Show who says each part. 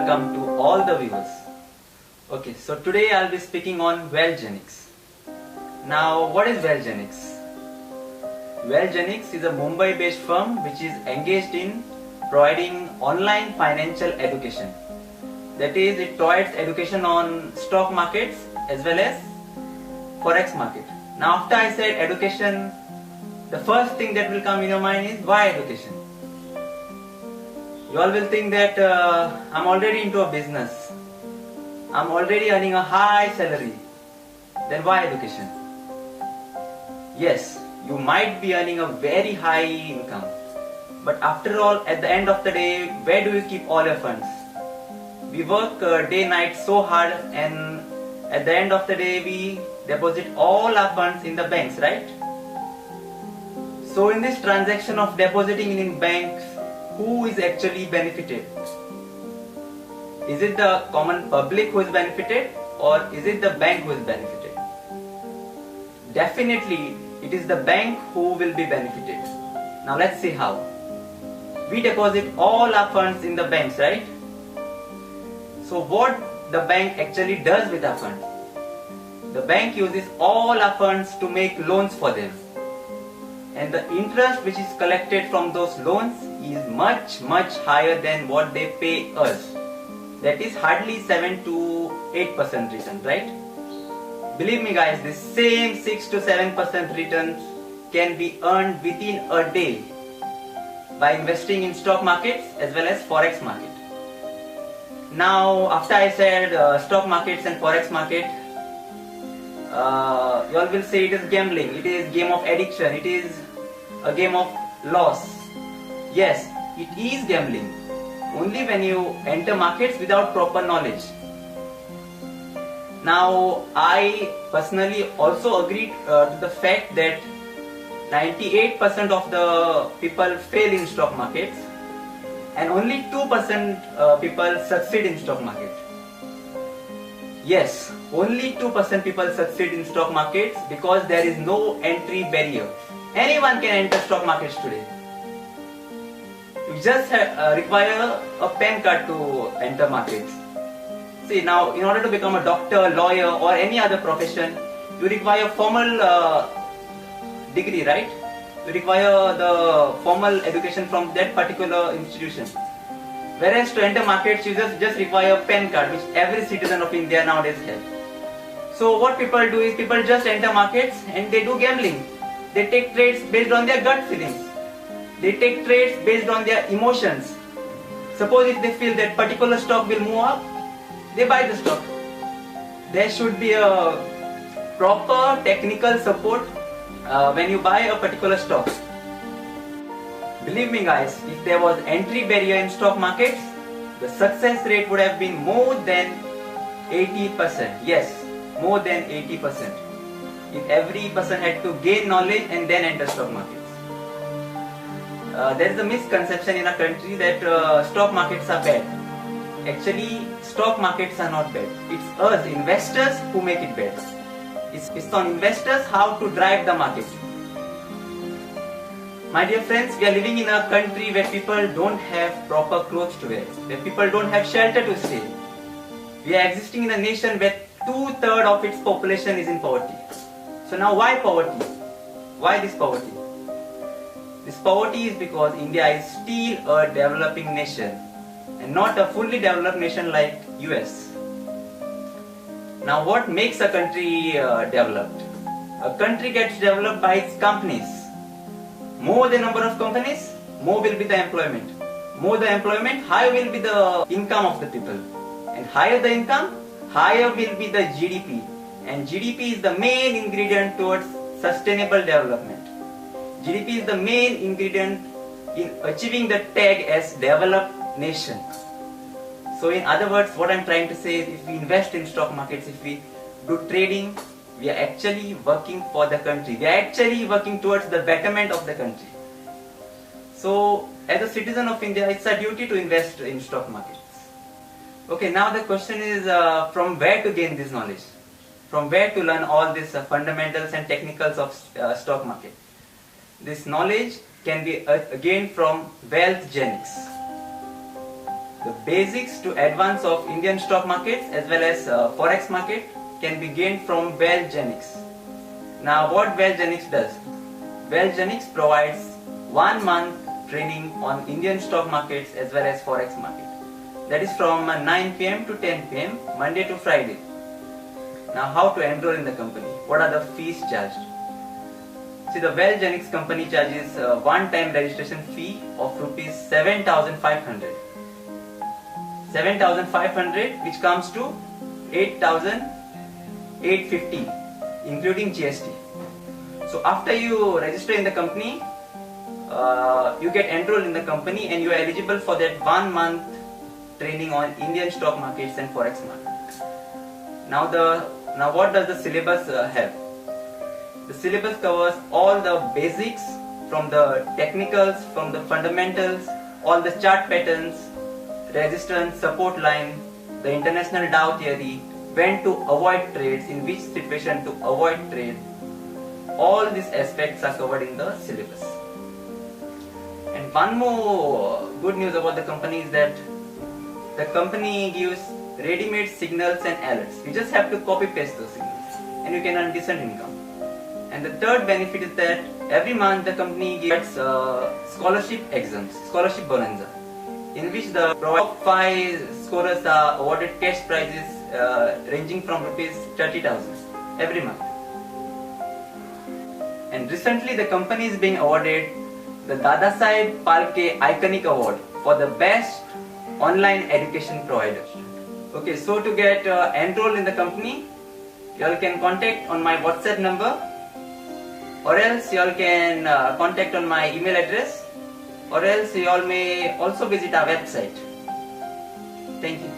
Speaker 1: welcome to all the viewers. Okay, so today I'll be speaking on Wealthgenics. Now, what is Wealthgenics? Wealthgenics is a Mumbai-based firm which is engaged in providing online financial education. That is, it provides education on stock markets as well as forex market. Now, after I said education, the first thing that will come in your mind is why education? You all will think that I'm already into a business. I'm already earning a high salary. Then why education? Yes, you might be earning a very high income. But after all, at the end of the day, where do you keep all your funds? We work day night so hard, and at the end of the day we deposit all our funds in the banks, right? So in this transaction of depositing in banks, who is actually benefited? Is it the common public who is benefited, or is it the bank who is benefited? Definitely it is the bank who will be benefited. Now let's see how. We deposit all our funds in the banks, right? So what the bank actually does with our funds? The bank uses all our funds to make loans for them. And the interest which is collected from those loans is much higher than what they pay us. That is hardly 7 to 8% return, right? Believe me guys, this same 6 to 7% returns can be earned within a day by investing in stock markets as well as forex market. Now, after I said stock markets and forex market, you all will say it is gambling, it is game of addiction, it is a game of loss. Yes, it is gambling only when you enter markets without proper knowledge. Now, I personally also agree to the fact that 98% of the people fail in stock markets and only 2% people succeed in stock market. Yes, only 2% people succeed in stock markets because there is no entry barrier. Anyone can enter stock markets today. You just require a PAN card to enter markets. See, now in order to become a doctor, lawyer or any other profession, you require formal degree, right? You require the formal education from that particular institution. Whereas to enter markets, you just require a PAN card, which every citizen of India nowadays has. So what people do is people just enter markets and they do gambling. They take trades based on their gut feelings. They take trades based on their emotions. Suppose if they feel that particular stock will move up, they buy the stock. There should be a proper technical support when you buy a particular stock. Believe me guys, if there was entry barrier in stock markets, the success rate would have been more than 80%. Yes, more than 80%. If every person had to gain knowledge and then enter stock markets. There is a misconception in our country that stock markets are bad. Actually, stock markets are not bad. It's us investors who make it bad. It's on investors how to drive the market. My dear friends, we are living in a country where people don't have proper clothes to wear, where people don't have shelter to stay. We are existing in a nation where 2/3 of its population is in poverty. So now why poverty? Why this poverty? This poverty is because India is still a developing nation and not a fully developed nation like US. Now what makes a country developed? A country gets developed by its companies. More the number of companies, more will be the employment. More the employment, higher will be the income of the people. And higher the income, higher will be the GDP. And GDP is the main ingredient towards sustainable development. GDP is the main ingredient in achieving the tag as developed nation. So in other words, what I'm trying to say is if we invest in stock markets, if we do trading, we are actually working for the country. We are actually working towards the betterment of the country. So as a citizen of India, it's our duty to invest in stock markets. Okay, now the question is from where to gain this knowledge? From where to learn all these fundamentals and technicals of stock market? This knowledge can be gained from Wealthgenics. The basics to advance of Indian stock markets as well as forex market can be gained from WealthGenix. Now what WealthGenix does? WealthGenix provides 1 month training on Indian stock markets as well as forex market. That is from 9 p.m. to 10 p.m. Monday to Friday. Now how to enroll in the company? What are the fees charged? See, the WealthGenix company charges a one-time registration fee of rupees 7,500. 7,500, which comes to 8,850 including GST. So after you register in the company, you get enrolled in the company and you are eligible for that 1 month training on Indian stock markets and forex markets. Now what does the syllabus have? The syllabus covers all the basics, from the technicals, from the fundamentals, all the chart patterns, resistance, support line, the international Dow theory, when to avoid trades, in which situation to avoid trade. All these aspects are covered in the syllabus. And one more good news about the company is that the company gives ready-made signals and alerts. You just have to copy paste those signals and you can earn decent income. And the third benefit is that every month the company gives scholarship exams, scholarship bonanza, in which the top 5 scorers are awarded cash prizes ranging from rupees 30,000 every month. And recently the company is being awarded the Dadasaheb Phalke Iconic Award for the best online education provider. Okay, so to get enrolled in the company, you all can contact on my WhatsApp number, or else you all can contact on my email address, or else you all may also visit our website. Thank you.